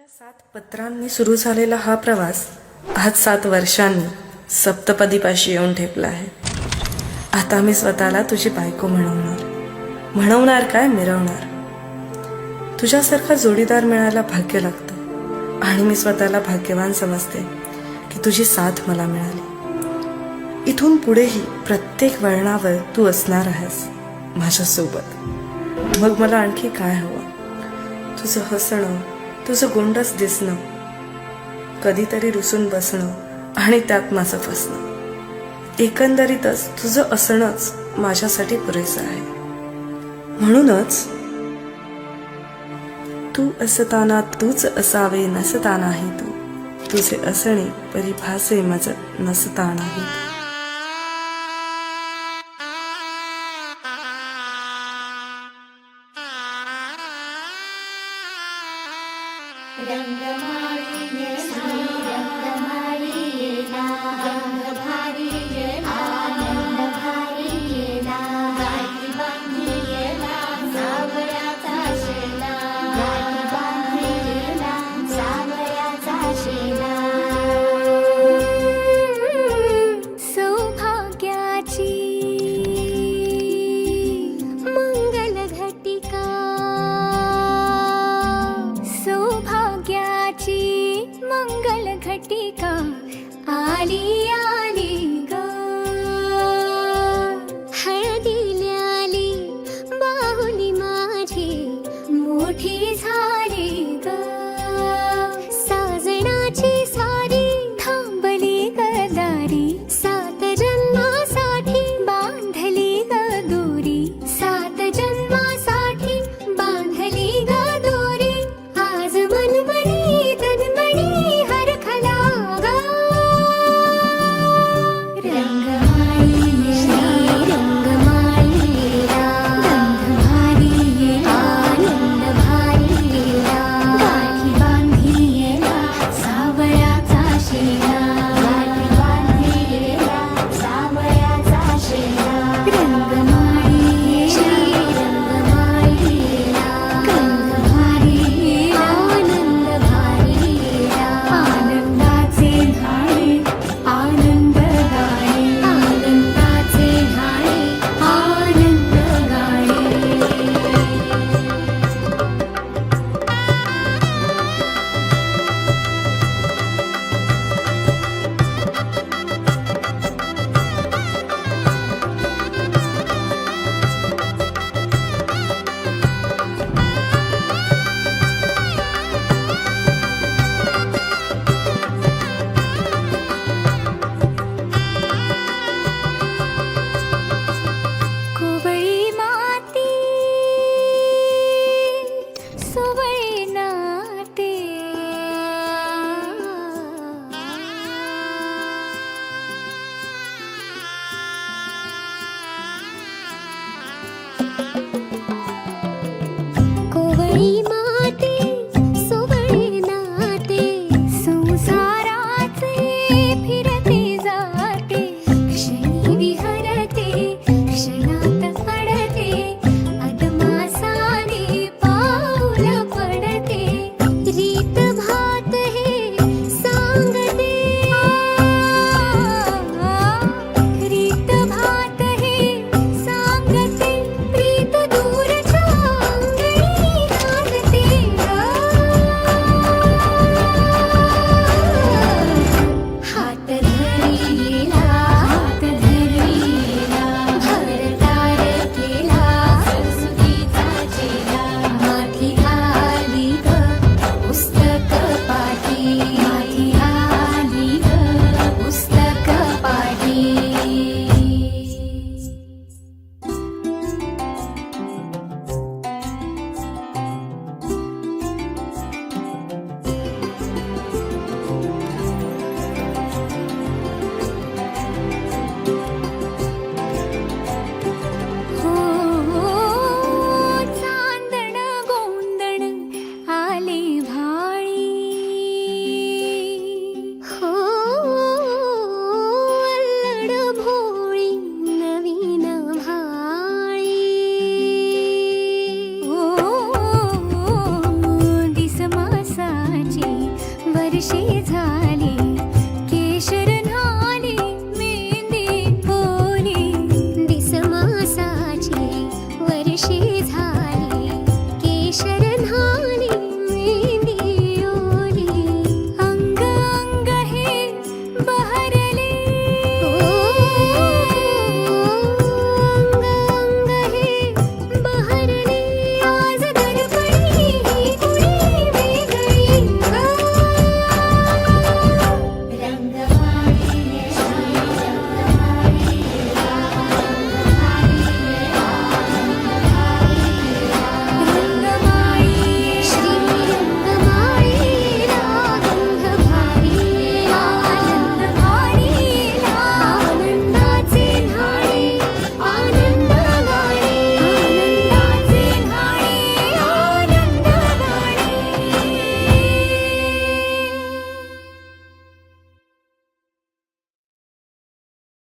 गेल्या 7 पत्रांनी सुरू झालेला हा प्रवास आज 7 वर्षांनी सप्तपदीपाशी येऊन ठेपला आहे. आता मी स्वतःला तुझी बायको म्हणवणार काय, मिरवणार. तुझ्यासारखा जोडीदार मिळायला भाग्य लागतं आणि मी स्वतःला भाग्यवान समजते की तुझी साथ मला मिळाली. इथून पुढेही प्रत्येक वळणावर तू असणार आहेस माझ्यासोबत. मग मला आणखी काय हवं? तुझं हसणं, तुझं गोंडस दिसणं, कधीतरी रुसून बसणं आणि त्यात माझं फसणं. एकंदरीतच तुझं असणंच माझ्यासाठी पुरेसं आहे. म्हणूनच तू असताना तूच असावे, नसतानाही तू. तुझे असणे परिभासे माझं नसतानाही. रंगमाळी रंगमाळी